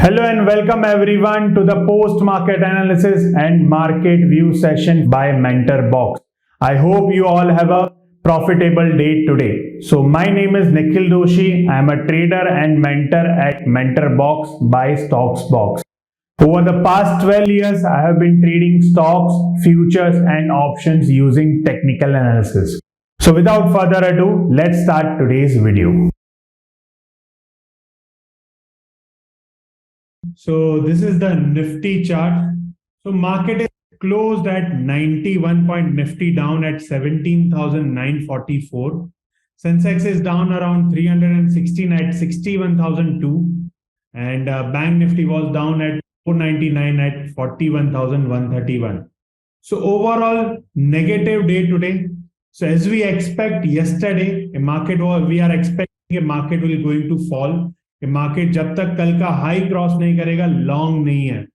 Hello and welcome everyone to the post market analysis and market view session by Mentor Box. I hope you all have a profitable day today. So my name is Nikhil Doshi. I am a trader and mentor at Mentor Box by Stocks Box. Over the past 12 years, I have been trading stocks, futures and options using technical analysis. So without further ado, let's start today's video. So this is the Nifty chart. So market is closed at 91 point Nifty down at 17,944. Sensex is down around 316 at 61,002. And Bank Nifty was down at 499 at 41,131. So overall negative day today. So as we expect yesterday, we are expecting a market will going to fall. Market जब तक कल का high cross नहीं करेगा long नहीं है.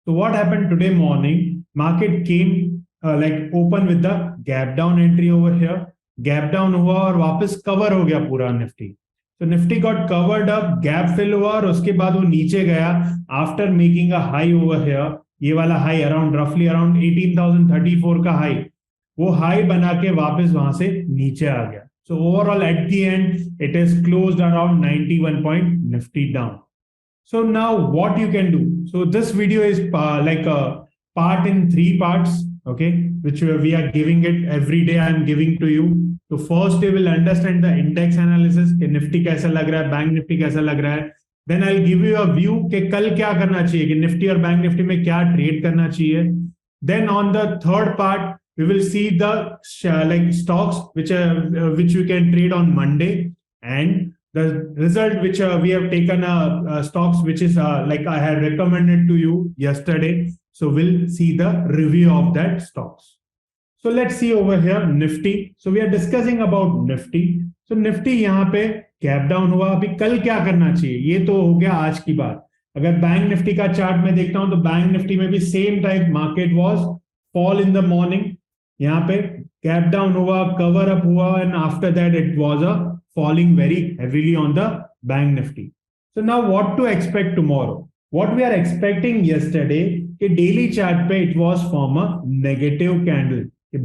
तो what happened today morning, market came like open with the gap down entry over here. Gap down हुआ और वापस कवर हो गया पूरा निफ्टी. तो Nifty got covered up, gap fill हुआ और उसके बाद वो नीचे गया after making a high over here. ये वाला हाई अराउंड रफली अराउंड 18,034 का हाई, वो हाई बना के वापस वहां से नीचे आ गया. So overall at the end, it is closed around 91 point Nifty down. So now what you can do? So this video is like a part in 3 parts, okay, which we are giving it every day. I am giving to you. So first you will understand the index analysis कि Nifty कैसा लग रहा है, Bank Nifty कैसा लग रहा है. Then I'll give you a view कि कल क्या करना चाहिए, कि Nifty और Bank Nifty में क्या trade करना चाहिए. Then on the third part, we will see the like stocks which you can trade on Monday, and the result which we have taken stocks which is like I had recommended to you yesterday. So we'll see the review of that stocks. So let's see over here Nifty. So we are discussing about Nifty. So Nifty यहाँ पे gap down हुआ. अभी कल क्या करना चाहिए, ये तो हो गया आज की बात. अगर बैंक निफ्टी का चार्ट में देखता हूं तो बैंक निफ्टी में भी same type market was fall in the morning. यहाँ पे गैप डाउन हुआ, कवर अप हुआ, and after that it was a falling very heavily on the bank Nifty. So now what to expect tomorrow. What we are expecting yesterday कि daily chart पे it was form a negative candle.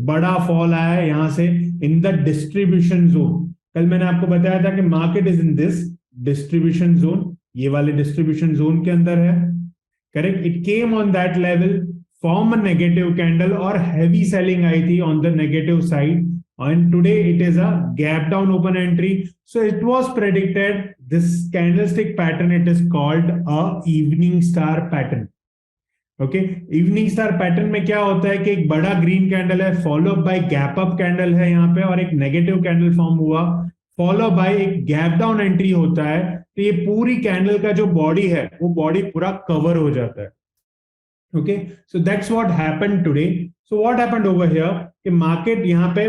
बड़ा fall आया है यहाँ से in the distribution zone. कल मैंने आपको बताया था कि market is in this distribution zone, ये वाले डिस्ट्रीब्यूशन जोन के अंदर है. Correct, it came on that level, form a negative candle और heavy selling आई थी on the negative side, and today it is a gap down open entry. So it was predicted this candlestick pattern, it is called a evening star pattern. Okay, evening star pattern में क्या होता है कि एक बड़ा green candle है, follow by gap up candle है यहाँ पे, और एक negative candle form हुआ, follow by एक gap down entry होता है. तो ये पूरी candle का जो body है वो body पूरा cover हो जाता है. Okay, so that's what happened today. So what happened over here कि market यहाँ पे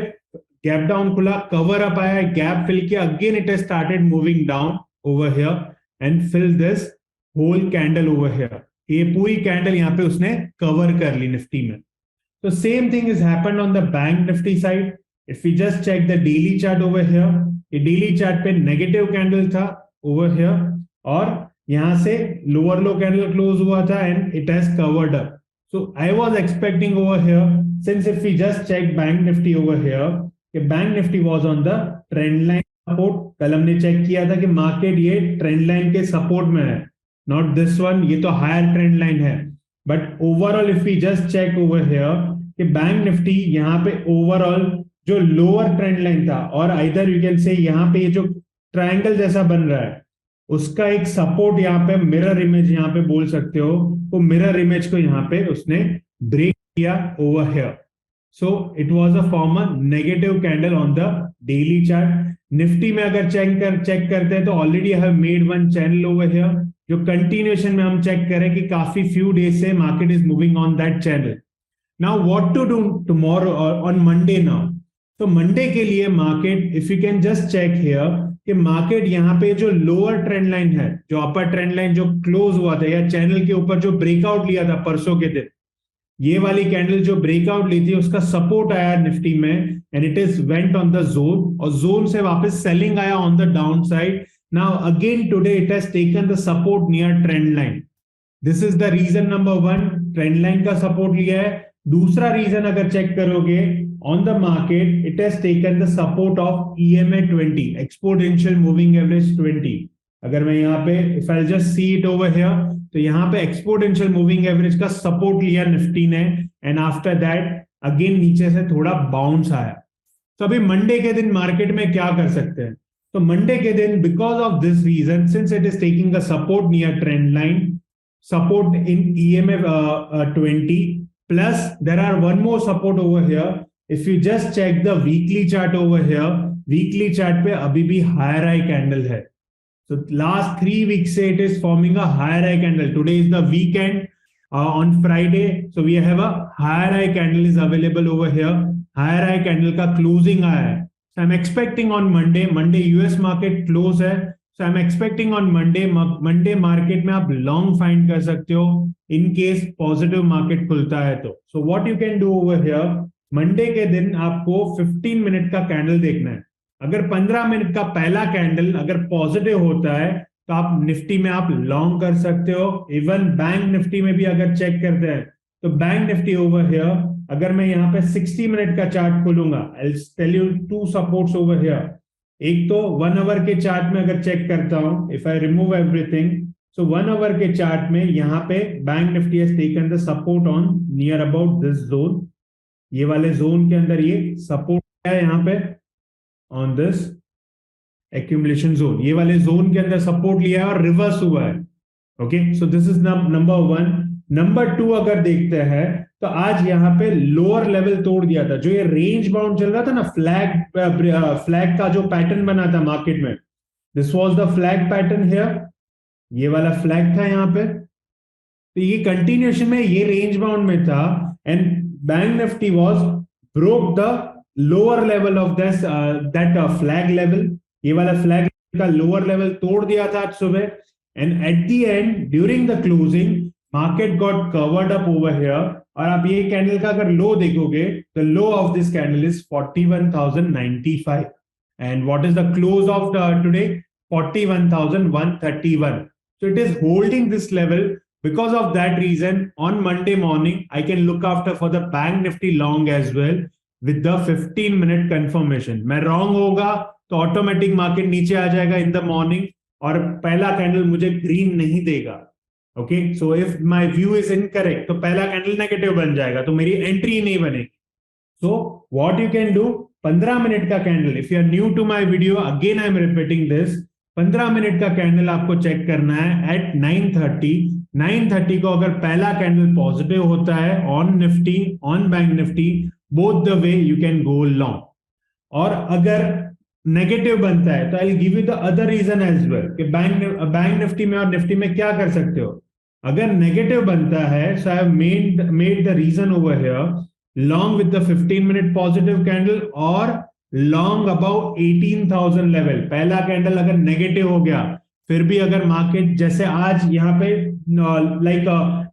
gap down खुला, cover up आया, gap fill किया, again it has started moving down over here and fill this whole candle over here. ये पूरी candle यहाँ पे उसने cover कर ली निफ्टी में. So same thing has happened on the bank nifty side. If we just check the daily chart over here, ये daily chart पे negative candle था over here, और यहां से लोअर लो कैंडल क्लोज हुआ था and it has covered up. So I was expecting over here, since if we just check bank Nifty over here, कि bank Nifty was on the trend line support. कल हमने check किया था कि मार्केट ये trend line के सपोर्ट में है, नॉट दिस वन, ये तो हायर ट्रेंड लाइन है. But overall if we just check over here कि बैंक निफ्टी यहाँ पे ओवरऑल जो लोअर ट्रेंड लाइन था, और आइदर यू कैन से यहाँ पे ये जो ट्रायंगल जैसा बन रहा है उसका एक सपोर्ट यहाँ पे मिरर इमेज यहाँ पे बोल सकते हो, वो मिरर इमेज को यहाँ पे उसने ब्रेक किया over here. So it was a form a negative candle on the daily chart. Nifty में अगर चेक करते हैं तो already have made one channel over here, जो कंटिन्यूएशन में हम चेक करें कि काफी फ्यू डेज से market is moving on that channel. Now what to do tomorrow on Monday. Now तो मंडे के लिए market, if you can just check here कि मार्केट यहाँ पे जो लोअर ट्रेंड लाइन है, जो अपर ट्रेंड लाइन जो क्लोज हुआ था या चैनल के ऊपर जो ब्रेकआउट लिया था परसों के दिन, ये वाली कैंडल जो ब्रेकआउट ली थी उसका सपोर्ट आया निफ्टी में and it is went on the zone, और जोन से वापस सेलिंग आया on the down side. Now again today it has taken the support near trend line. This is the reason number one, trend line का support लिया है। दूसरा reason अगर check करोगे on the market, it has taken the support of EMA 20, exponential moving average 20। अगर मैं यहाँ पे if I just see it over here, तो यहाँ पे एक्सपोनेंशियल मूविंग एवरेज का सपोर्ट लिया निफ्टी ने, एंड आफ्टर दैट अगेन नीचे से थोड़ा बाउंस आया। तो अभी मंडे के दिन मार्केट में क्या कर सकते हैं? तो मंडे के दिन because of this reason, since it is taking a support near trend line, support in EMA 20, plus there are one more support over here. If you just check the weekly chart over here, weekly chart पे अभी भी higher high candle है. So last 3 weeks से it is forming a higher high candle. Today is the weekend, on Friday, so we have a higher high candle is available over here. Higher high candle का closing आया है. So I'm expecting on Monday US market close है. So I'm expecting on Monday market में आप long find कर सकते हो in case positive market खुलता है तो. So what you can do over here, Monday के दिन आपको 15 मिनट का कैंडल देखना है। अगर 15 मिनट का पहला कैंडल अगर पॉजिटिव होता है तो आप निफ्टी में आप लॉन्ग कर सकते हो। इवन बैंक निफ्टी में भी अगर चेक करते हैं तो बैंक निफ्टी ओवर हियर, अगर मैं यहाँ पे 60 मिनट का चार्ट खोलूंगा, I will tell you two supports over here. एक तो 1 आवर के चार्ट में अगर चेक करता हूं, if I remove everything, so 1 hour के चार्ट में यहाँ पे bank Nifty has taken the support on near about this zone. ये वाले जोन के अंदर ये सपोर्ट है यहाँ पे ऑन दिस एक्यूमुलेशन जोन, ये वाले जोन के अंदर सपोर्ट लिया है और रिवर्स हुआ है। Okay, so this is number one. Number two अगर देखते हैं तो आज यहाँ पे लोअर लेवल तोड़ दिया था, जो ये रेंज बाउंड चल रहा था ना, फ्लैग का जो पैटर्न बना था मार्केट में, this was the flag pattern here, ये वाला फ्लैग था यहाँ पे। तो ये कंटिन्यूएशन में ये रेंज बाउंड में था, and bank Nifty was broke the lower level of this that flag level, ये वाला फ्लैग का लोअर लेवल तोड़ दिया था आज सुबह, and at the end during the closing market got covered up over here. और आप ये कैंडल का अगर लो देखोगे, the low of this candle is 41,095, and what is the close of today? 41,131. So it is holding this level. Because of that reason, on Monday morning, I can look after for the Bank Nifty long as well with the 15-minute confirmation. मैं wrong होगा तो automatic market नीचे आ जाएगा इन the morning, और पहला candle मुझे green नहीं देगा। Okay, so if my view is incorrect तो पहला कैंडल नेगेटिव बन जाएगा, तो मेरी एंट्री नहीं बनेगी। So what you can do, 15 minute का candle, if you are new to my video, again I am repeating this, 15 minute का कैंडल आपको चेक करना है एट 9:30 को। अगर पहला कैंडल पॉजिटिव होता है on Nifty, on bank Nifty, both the way you can go long. और अगर नेगेटिव बनता है तो I will give you the other reason as well कि बैंक निफ्टी में और निफ्टी में क्या कर सकते हो। अगर नेगेटिव बनता है, so I have made the reason over here long with the 15 minute positive candle और लॉन्ग अबाउट 18,000 लेवल। पहला कैंडल अगर नेगेटिव हो गया, फिर भी अगर मार्केट जैसे आज यहाँ पे लाइक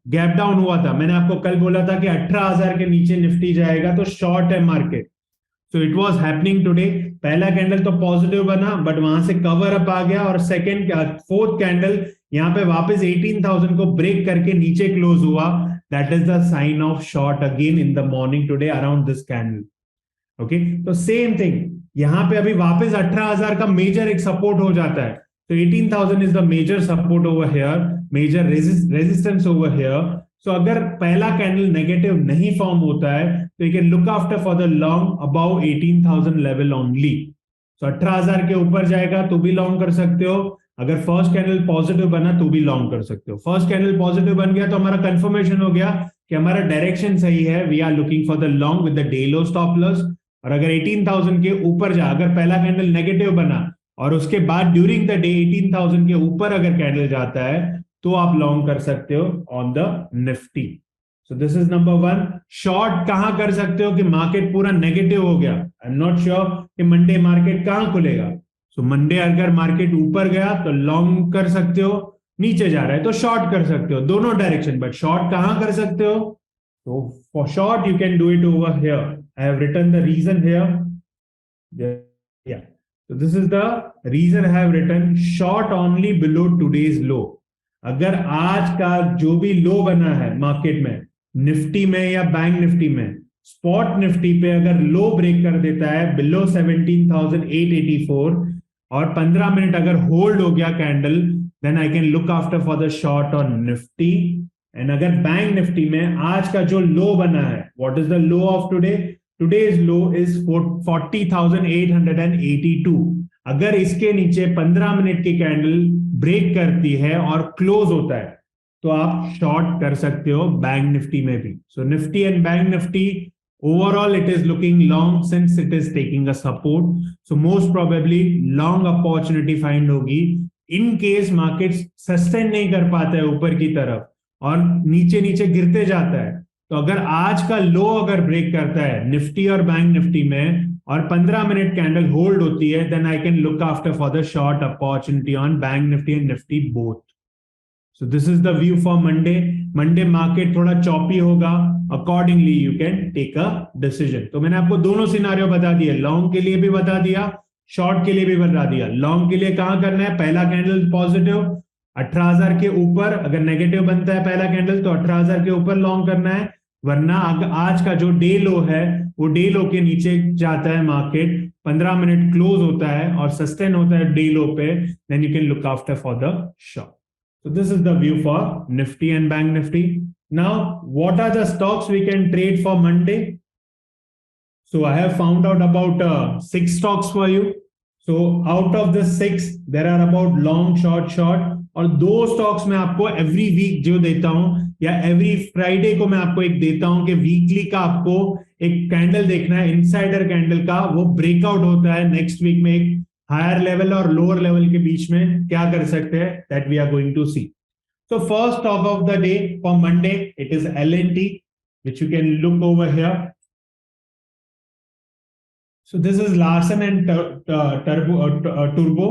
गैप डाउन हुआ था, मैंने आपको कल बोला था कि 18,000 के नीचे निफ्टी जाएगा तो शॉर्ट है market. So it was happening today. पहला कैंडल तो पॉजिटिव बना, बट वहां से कवर अप आ गया, और फोर्थ कैंडल यहाँ पे वापस 18,000 को ब्रेक करके नीचे क्लोज हुआ। That is the sign of short again in the morning today around this candle. Okay, तो सेम थिंग यहाँ पे अभी वापस 18,000 का मेजर एक सपोर्ट हो जाता है, तो 18,000 is the major support over here, major resistance over here. So अगर पहला कैंडल नेगेटिव नहीं फॉर्म होता है तो you can look after for the long about 18,000 level only. So 18,000 के ऊपर जाएगा तो भी लॉन्ग कर सकते हो, अगर फर्स्ट कैंडल पॉजिटिव बना तो भी लॉन्ग कर सकते हो। फर्स्ट कैंडल पॉजिटिव बन गया तो हमारा कंफर्मेशन हो गया कि हमारा डायरेक्शन सही है, we are looking for the long with the day low stop loss. और अगर 18,000 के ऊपर जा, अगर पहला कैंडल नेगेटिव बना और उसके बाद ड्यूरिंग द डे 18,000 के ऊपर अगर कैंडल जाता है तो आप लॉन्ग कर सकते हो on the Nifty. So this is number one. Short कहां कर सकते हो कि मार्केट पूरा नेगेटिव हो गया, आई एम नॉट श्योर कि मंडे मार्केट कहां खुलेगा। सो मंडे अगर मार्केट ऊपर गया तो लॉन्ग कर सकते हो, नीचे जा रहा है तो शॉर्ट कर सकते हो, दोनों डायरेक्शन। बट शॉर्ट कहां कर सकते हो? तो for short you can do it over here. I have written the reason here. Yeah. So this is the reason I have written short only below today's low. अगर आज का जो भी लो बना है मार्केट में, निफ्टी में या बैंक निफ्टी में, स्पॉट निफ्टी पे अगर लो ब्रेक कर देता है बिलो 17,884 और 15 मिनट अगर होल्ड हो गया candle, then I can look after for the short on Nifty. And अगर बैंक निफ्टी में आज का जो लो बना है, what is the low of today? Today's low is 40,882। अगर इसके नीचे 15 मिनट की कैंडल ब्रेक करती है और क्लोज होता है तो आप शॉर्ट कर सकते हो बैंक निफ्टी में भी। So Nifty and bank Nifty overall it is looking long since it is taking a support, so most probably long opportunity find होगी in case markets sustain नहीं कर पाता है ऊपर की तरफ और नीचे नीचे गिरते जाता है। तो अगर आज का लो अगर ब्रेक करता है निफ्टी और बैंक निफ्टी में और 15 मिनट कैंडल होल्ड होती है, then I can look after for the short opportunity on bank Nifty and Nifty both. So this is the view for Monday. Monday market थोड़ा चॉपी होगा, accordingly you can take a decision. तो मैंने आपको दोनों scenario बता दिए, लॉन्ग के लिए भी बता दिया, शॉर्ट के लिए भी बता दिया। लॉन्ग के लिए कहां करना है? पहला कैंडल पॉजिटिव 18,000 के ऊपर, अगर नेगेटिव बनता है पहला कैंडल तो 18,000 के ऊपर लॉन्ग करना है, वरना आज का जो डे लो है वो डे लो के नीचे जाता है मार्केट, 15 मिनट क्लोज होता है और सस्टेन होता है डे लो पे, then you can look after for the short. So this is the view for Nifty and Bank Nifty. Now, what are the stocks we can trade for Monday? So I have found out about 6 stocks for you. So out of the 6, there are about long, short. और 2 stocks मैं आपको every week जो देता हूं या every Friday को मैं आपको एक देता हूं कि वीकली का आपको एक कैंडल देखना है, इनसाइडर कैंडल का, वो ब्रेकआउट होता है नेक्स्ट वीक में एक हायर लेवल और लोअर लेवल के बीच में क्या कर सकते हैं, that we are going to see. So first stock of the day for Monday it is L&T, which you can look over here. So this is Larsen and Turbo.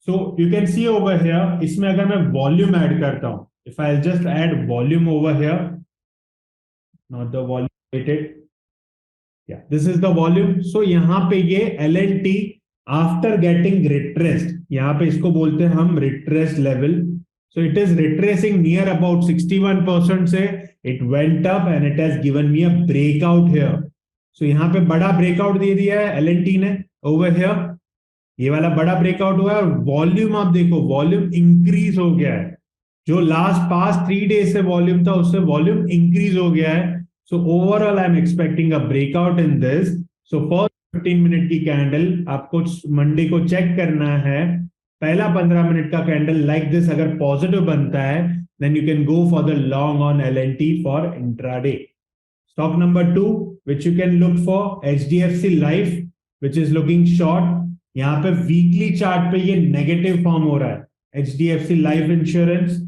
So you can see over here, इसमें अगर मैं volume add करता हूं, if I'll just add volume over here, not the volume rated, yeah, this is the volume. So यहाँ पे ये L&T after getting retraced, यहां पे इसको बोलते हैं हम retraced level. So it is retracing near about 61% से it went up and it has given me a breakout here. So यहां पे बड़ा ब्रेकआउट दे दिया है L&T ने ओवर हियर, ये वाला बड़ा ब्रेकआउट हुआ है और वॉल्यूम आप देखो, वॉल्यूम इंक्रीज हो गया है, जो पास्ट 3 डेज से वॉल्यूम था उससे वॉल्यूम इंक्रीज हो गया है। So overall I am expecting a breakout in this. So first 15 minute की कैंडल आपको मंडे को चेक करना है, पहला 15 मिनट का कैंडल लाइक दिस अगर पॉजिटिव बनता है, then you can go for the long on L&T for intraday. Stock number 2 which you can look for HDFC life, which is looking short. यहाँ पे वीकली चार्ट पे ये negative form हो रहा है HDFC लाइफ इंश्योरेंस।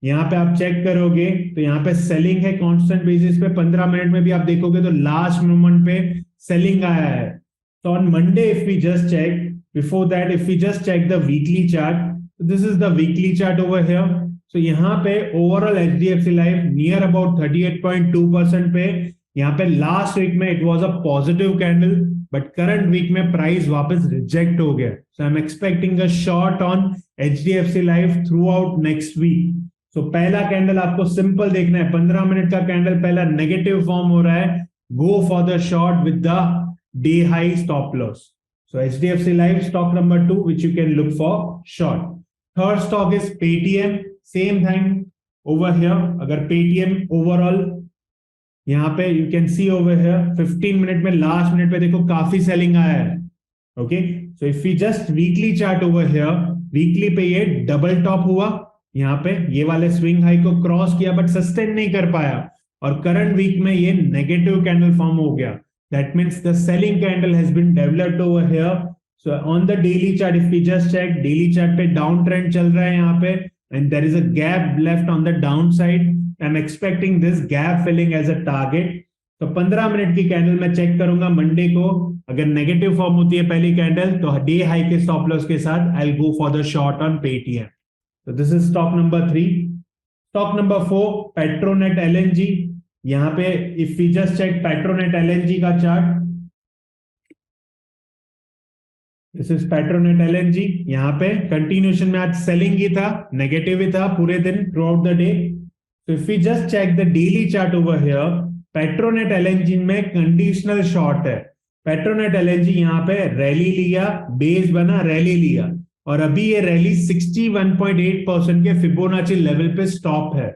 यहाँ पे आप चेक करोगे तो यहाँ पे सेलिंग है कांस्टेंट बेसिस पे, 15 मिनट में भी आप देखोगे तो लास्ट मोमेंट पे सेलिंग आया है। So on Monday, if we just check, before that, if we just check the weekly chart, so this is the weekly chart over here. So यहाँ पे overall HDFC Life near about 38.2% पे, यहाँ पे last week में it was a positive candle, but current week में price वापस reject हो गया. So I'm expecting a short on HDFC Life throughout next week. So पहला कैंडल आपको सिंपल देखना है, 15 मिनट का कैंडल पहला नेगेटिव फॉर्म हो रहा है, go for the short with the day high stop loss. So HDFC Life stock number 2 which you can look for short. Third stock is Paytm, same thing over here. अगर Paytm overall यहाँ पे you can see over here 15 minute में last minute पे देखो काफी selling आया है। Okay, so if we just weekly chart over here, weekly पे ये डबल टॉप हुआ, यहाँ पे ये वाले स्विंग हाई को क्रॉस किया बट सस्टेन नहीं कर पाया और करंट वीक में ये नेगेटिव कैंडल फॉर्म हो गया। That means the selling candle has been developed over here. So on the daily chart, if we just check, daily chart पे downtrend चल रहा है यहाँ पे, and there is a gap left on the downside. I'm expecting this gap filling as a target. तो 15 minute की candle मैं check करूंगा मंडे को, अगर नेगेटिव फॉर्म होती है पहली कैंडल तो डे हाई के स्टॉप लॉस के साथ I'll go for the short on Paytm. So this is stock number 3. Stock number 4, Petronet LNG. यहाँ पे if we just check Petronet LNG का चार्ट, दिस इज पेट्रोनेट एलएनजी। यहाँ पे कंटिन्यूशन में आज सेलिंग ही था, नेगेटिव ही था पूरे दिन थ्रू आउट द डे। तो if we just check the daily chart over here, Petronet LNG में कंडीशनल शॉर्ट है। पेट्रोनेट एलएनजी यहाँ पे रैली लिया, बेस बना, रैली लिया, और अभी ये रैली 61.8% के फिबोनाची लेवल पे स्टॉप है।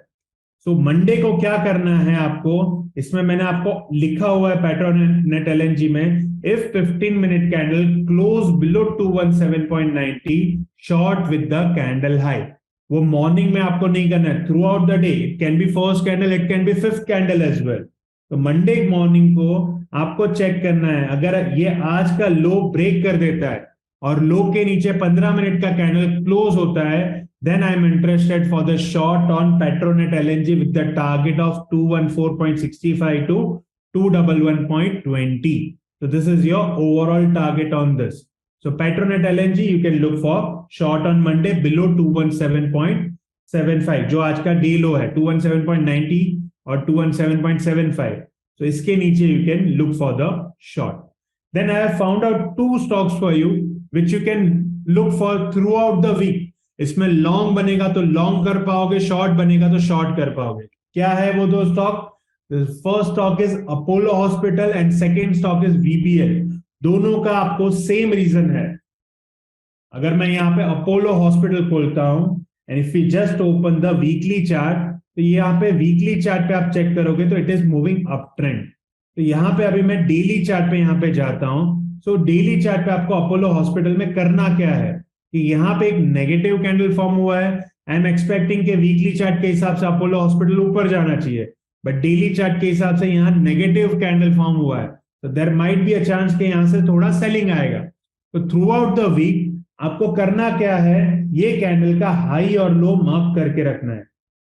सो मंडे को क्या करना है आपको, इसमें मैंने आपको लिखा हुआ है पेट्रोनेट एलएनजी में, if 15 minute candle close below 217.90 short with the candle high. वो मॉर्निंग में आपको नहीं करना है, throughout the day. It can be first candle, it can be fifth candle as well. तो मंडे मॉर्निंग को आपको चेक करना है, अगर ये आज का लो ब्रेक कर देता है और लो के नीचे 15 मिनट का कैंडल क्लोज होता है, then I'm interested for the short on Petronet LNG with the target of 214.65 to 211.20. So this is your overall target on this. So Petronet LNG you can look for short on Monday below 217.75, जो आज का day लो है 217.90 और 217.75. So इसके नीचे you can look for the short. Then I have found out two stocks for you which you can look for throughout the week. इसमें long बनेगा तो लॉन्ग कर पाओगे, शॉर्ट बनेगा तो शॉर्ट कर पाओगे। क्या है वो दो stock? First stock is Apollo hospital and second stock is VBL. दोनों का आपको सेम रीजन है। अगर मैं यहाँ पे अपोलो हॉस्पिटल खोलता हूं and if you just open the weekly chart, तो यहाँ पे वीकली चार्ट पे आप चेक करोगे तो it is moving up trend. तो यहाँ पे अभी मैं डेली चार्ट पे यहाँ पे जाता हूं। सो डेली चार्ट पे आपको अपोलो हॉस्पिटल में करना क्या है कि यहाँ पे एक नेगेटिव कैंडल फॉर्म हुआ है। आई एम एक्सपेक्टिंग कि वीकली चार्ट के हिसाब से अपोलो हॉस्पिटल ऊपर जाना चाहिए, बट डेली चार्ट के हिसाब से यहाँ नेगेटिव कैंडल फॉर्म हुआ है, तो there might be a chance कि यहाँ से थोड़ा सेलिंग आएगा। तो थ्रू आउट द वीक आपको करना क्या है, ये कैंडल का हाई और लो मार्क करके रखना है।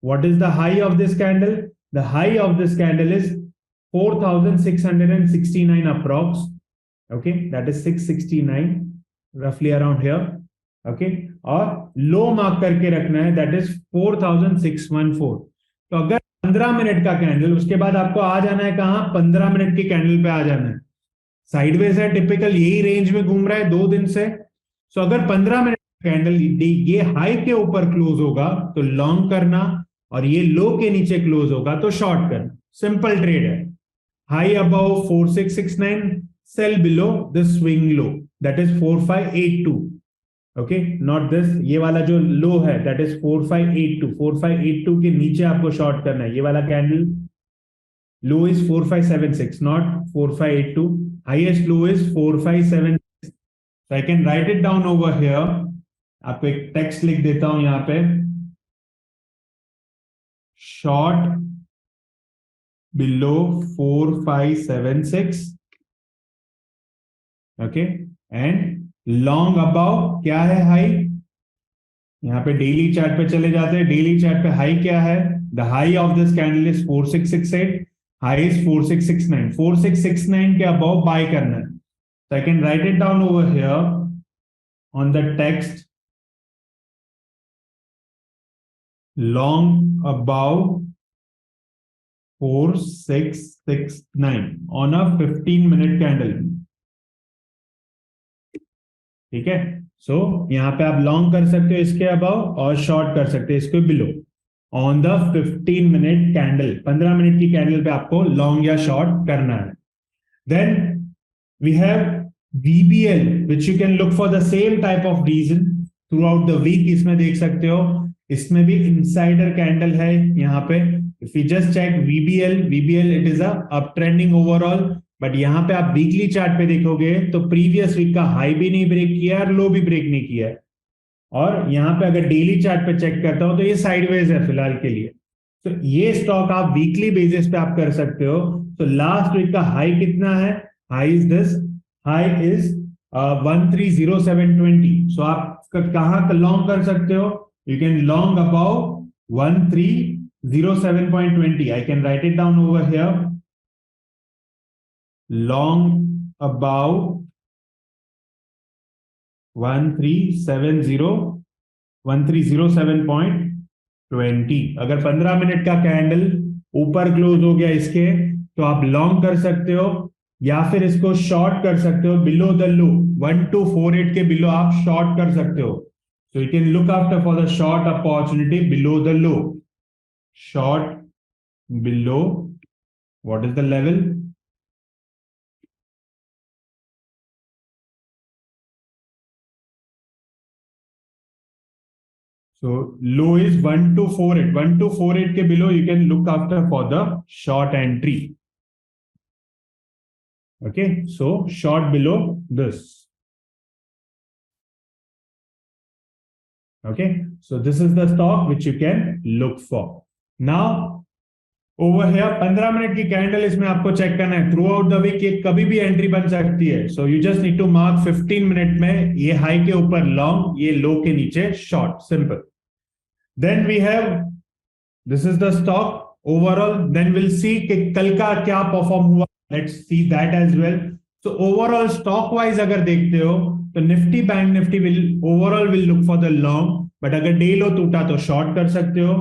What is the high of this candle? The high of this candle is 4669 approx, okay, that is 669 रफली अराउंड हियर, ओके, और लो मार्क करके रखना है, दैट इज 4614। तो अगर 15 मिनट का कैंडल, उसके बाद आपको आ जाना है कहां, 15 मिनट की कैंडल पे आ जाना है। साइडवेज है, टिपिकल यही रेंज में घूम रहा है 2 दिन से। सो अगर 15 मिनट कैंडल ये हाई के ऊपर क्लोज होगा तो लॉन्ग करना, और ये लो के नीचे क्लोज होगा तो शॉर्ट करना। सिंपल ट्रेड है। High above 4669, cell below the swing low, that is 4582, okay, not this, ये वाला जो लो है दैट इज 4582। 4582 के नीचे आपको शॉर्ट करना है। ये वाला candle low is 4576, not 4582, highest low is 4576। So I can write it down over here. आपको एक टेक्स्ट लिख देता हूं यहां पे, short below 4576, okay, and long above क्या है, हाई। यहां पे डेली चार्ट पे चले जाते हैं। डेली चार्ट पे हाई क्या है? The high of this candle is 4668, high is 4669। 4669 के अबाउ बाय करना है। So I can write it down over here on the text, long above 4669 on a 15-minute candle, ठीक है। सो यहां पे आप लॉन्ग कर सकते हो इसके अबाव और शॉर्ट कर सकते हो इसके below on the 15-minute candle. 15 minute की कैंडल पे आपको लॉन्ग या शॉर्ट करना है। Then we have VBL which you can look for the same type of reason throughout the week। इसमें देख सकते हो, इसमें भी इंसाइडर कैंडल है यहाँ पे। If we just check VBL it is a uptrending overall, but यहाँ पे आप वीकली चार्ट पे देखोगे तो प्रीवियस वीक का हाई भी नहीं ब्रेक किया और लो भी ब्रेक नहीं किया है। और यहाँ पे अगर डेली चार्ट पे चेक करता हूं तो ये साइडवेज है फिलहाल के लिए। तो ये स्टॉक आप वीकली बेसिस पे आप कर सकते हो। तो लास्ट वीक का हाई कितना है? High is this, high is 130720। So आप कहां लॉन्ग कर सकते हो? You can long above 1307.20। I can write it down over here, long above 1307.20। अगर 15 मिनट का कैंडल ऊपर क्लोज हो गया इसके तो आप लॉन्ग कर सकते हो या फिर इसको शॉर्ट कर सकते हो बिलो द लो, 1248 के बिलो आप शॉर्ट कर सकते हो. So you can look after for the short opportunity below the low. Short below, what is the level? So low is 1248. 1248 ke below you can look after for the short entry. Okay, so short below this. Okay, so this is the stock which you can look for. Now over here 15 minute की candle इसमें आपको check करना है. Throughout the week ये कभी भी entry बन सकती है. So you just need to mark 15 minute में ये हाई के ऊपर लॉन्ग, ये लो के नीचे short. Simple. Then we have, this is the stock overall. Then will see कि कल का क्या परफॉर्म हुआ. Let's see that as well. So overall stock wise अगर देखते हो तो Nifty bank Nifty will overall will look for the long, but अगर डे लो टूटा तो शॉर्ट कर सकते हो.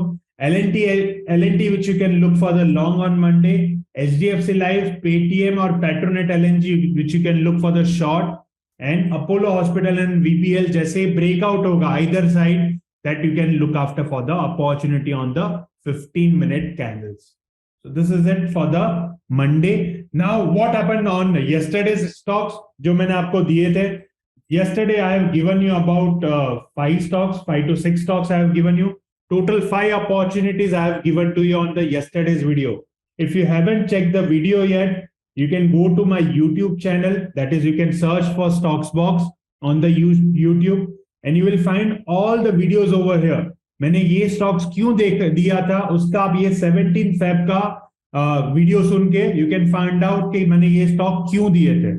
L&T which you can look for the long on Monday, HDFC Life, Paytm or Petronet LNG which you can look for the short, and Apollo Hospital and VPL जैसे breakout होगा either side, that you can look after for the opportunity on the 15-minute candles. So this is it for the Monday. Now what happened on yesterday's stocks जो मैंने आपको दिए थे. Yesterday I have given you about 5 stocks, 5 to 6 stocks I have given you. Total 5 opportunities I have given to you on the yesterday's video. If you haven't checked the video yet, you can go to my YouTube channel. That is, you can search for Stocks Box on the YouTube and you will find all the videos over here. मैंने ये stocks क्यों दिया था उसका आप ये 17 Feb का video सुन के you can find out कि मैंने ये stock क्यों दिए थे.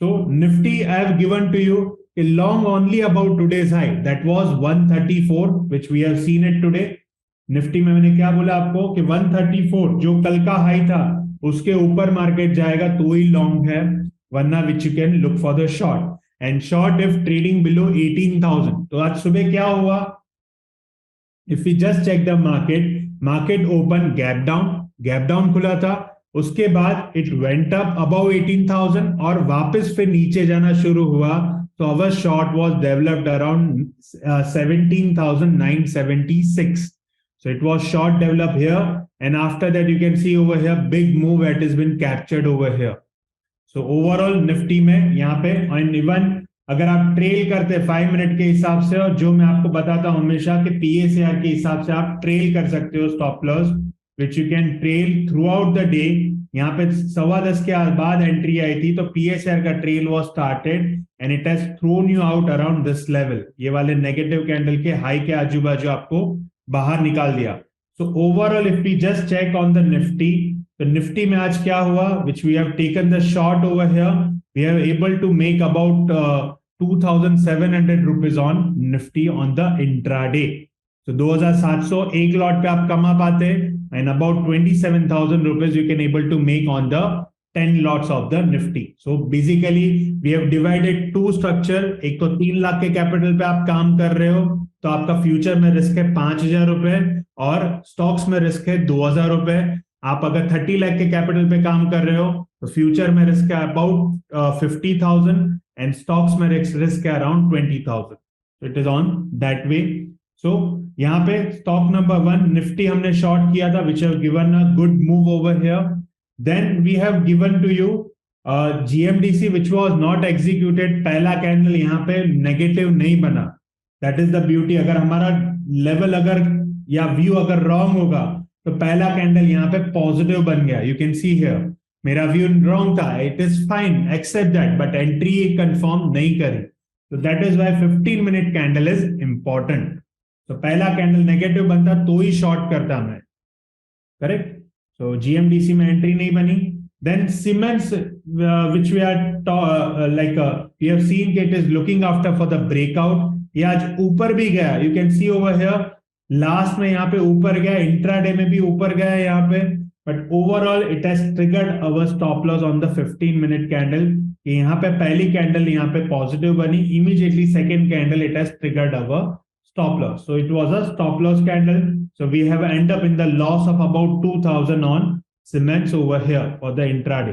So Nifty I have given to you a long only about today's high, that was 134 which we have seen it today. Nifty में मैंने क्या बोला आपको कि 134 जो कल का हाई था उसके ऊपर मार्केट जाएगा तो ही लॉन्ग है, वरना which you can look for the short. And short if trading below 18,000. तो आज सुबह क्या हुआ? If you just check the market open gap down खुला था. उसके बाद इट वेंट अप अबव 18,000 और वापस फिर नीचे जाना शुरू हुआ. So our short was developed around 17,976. So it was short developed here, and after that you can see over here big move that has been captured over here. So overall Nifty में यहाँ पे, and even अगर आप trail करते 5 minute के हिसाब से, और जो मैं आपको बताता हूँ हमेशा कि PSR के हिसाब से आप ट्रेल कर सकते हो stop loss which you can trail throughout the day. यहाँ पे 10:15 के बाद एंट्री आई थी तो PSR का trail was started and it has thrown you out around this level. ये वाले नेगेटिव कैंडल के हाई के आजू बाजू आपको बाहर निकाल दिया. So overall if we just check on the Nifty, तो निफ्टी में आज क्या हुआ, which we have taken the short over here, we are able to make about 2,700 rupees on Nifty on the intraday. So 2,700 एक lot पे आप कमा पाते and about 27,000 rupees you can able to make on the 10 lots of the Nifty. So basically we have divided two structure. एक तो 3 लाख के capital पे आप काम कर रहे हो तो आपका फ्यूचर में रिस्क है 5,000 रुपए और स्टॉक्स में रिस्क है 2,000 रुपए. आप अगर 30 लाख के कैपिटल पे काम कर रहे हो तो फ्यूचर में रिस्क है अबाउट 50,000 एंड स्टॉक्स में रिस्क है around 20,000. So it is on that way. So यहाँ पे स्टॉक नंबर 1 निफ्टी हमने शॉर्ट किया था which have given a good move over here. Then we have given to you GMDC which was not executed. पहला candle यहाँ पे negative नहीं बना. That is the beauty. अगर हमारा लेवल अगर या व्यू अगर रॉन्ग होगा तो पहला कैंडल यहाँ पे पॉजिटिव बन गया. You can see here मेरा व्यू रॉन्ग था. It is fine, accept that, but entry confirm नहीं करी. So that is why 15-minute candle is important. तो पहला कैंडल नेगेटिव बनता तो ही शॉर्ट करता मैं, करेक्ट. सो जीएमडीसी में एंट्री नहीं बनी. Then Siemens which we are like we have seen कि it is looking after for the breakout. ये आज ऊपर भी गया. You can see over here last में यहाँ पे ऊपर गया, इंट्राडे में भी ऊपर गया यहाँ पे, but overall it has triggered our stop loss on the 15-minute candle. यहाँ पे पहली कैंडल यहाँ पे पॉजिटिव बनी, immediately second candle it has triggered our stop loss. So it was a stop loss candle. So we have end up in the loss of about 2,000 on Siemens over here for the intraday.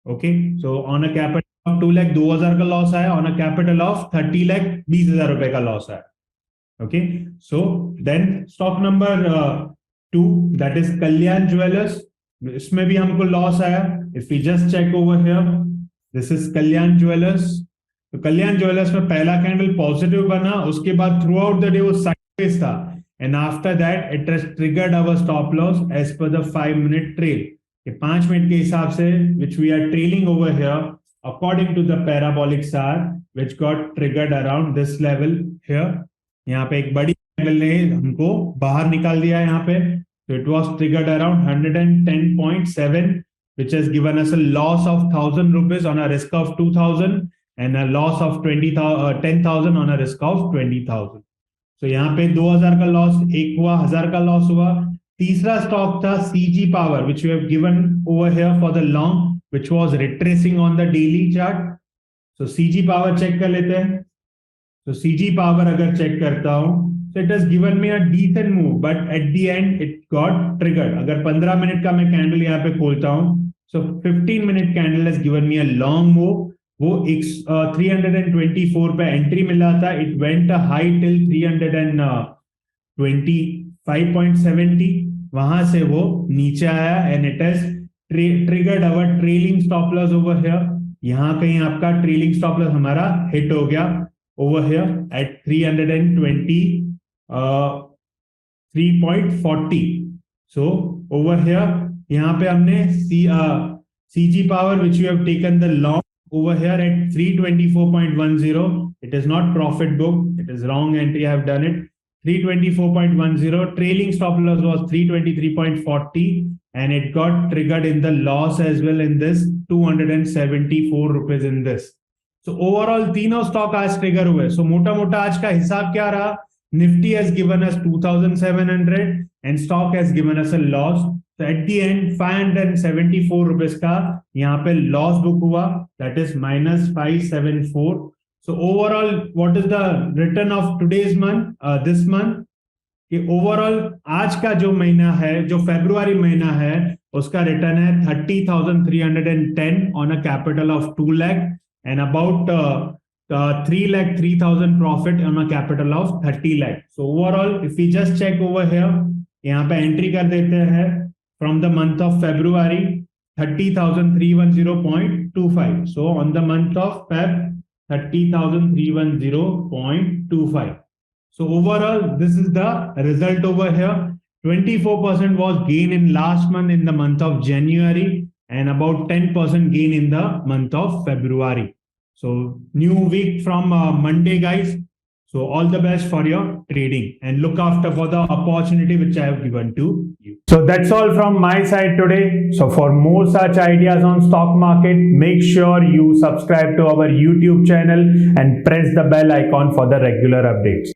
Okay, so on a capital of 2 lakh 2000 का loss आया, on a capital of 30 lakh 20,000 रुपए का loss आया. Okay, so then stock number 2, that is Kalyan Jewellers. इसमें भी हमको loss आया. If we just check over here, this is Kalyan Jewellers. तो कल्याण ज्वेलर्स में पहला कैंडल पॉजिटिव बना, उसके बाद थ्रू आउट द डे वो साइडवेज था, and after that it has triggered our stop loss as per the 5 minute trail. ये 5 minute के हिसाब से which we are trailing over here according to the parabolic SAR which got triggered around this level here. यहाँ पे एक बड़ी candle ने हमको बाहर निकाल दिया यहाँ पे. तो it was triggered around 110.7 which has given us a loss of 1,000 rupees on a risk of 2,000 and a loss of 10,000 on a risk of 20,000. so यहाँ पे 2,000 का लॉस एक हुआ, 1,000 का लॉस हुआ. तीसरा स्टॉक था CG Power which we have given over here for the long which was retracing on the daily chart. so CG Power check कर लेते हैं. तो CG Power अगर चेक करता हूं, so it has given me a decent move, but at the end it got triggered. अगर 15 minute का मैं कैंडल यहाँ पे खोलता हूं, so 15 minute candle has given me a long move. वो 324 पे एंट्री मिला था. It went a high till 325.70. वहां से वो नीचे आया and it has triggered our trailing stop loss over here. यहाँ कहीं आपका ट्रेलिंग स्टॉप लॉस हमारा हिट हो गया over here at 323.40. so over here यहाँ पे हमने CG Power which we have taken the long over here at 324.10. it is not profit book, it is wrong entry. I have done it 324.10. trailing stop loss was 323.40 and it got triggered in the loss as well in this 274 rupees in this. So overall तीनों stock आज trigger हुए. So मोटा मोटा आज का हिसाब क्या रहा? Nifty has given us 2,700 and stock has given us a loss. So at the end 574 rupees का यहाँ पे लॉस बुक हुआ, that is -574. So overall what is the return of today's month, this month? कि overall आज का जो महीना है, जो फरवरी महीना है, उसका रिटर्न है 30,310 on a capital of 2 lakh and about 3,03,000 profit on a capital of 30 lakh. So overall, if we just check over here, यहाँ पे एंट्री कर देते हैं from the month of February 30,310.25. So on the month of Feb 30,310.25. So overall, this is the result over here. 24% was gain in last month in the month of January and about 10% gain in the month of February. So new week from Monday, guys. So all the best for your trading and look after for the opportunity which I have given to you. So that's all from my side today. So for more such ideas on stock market, make sure you subscribe to our YouTube channel and press the bell icon for the regular updates.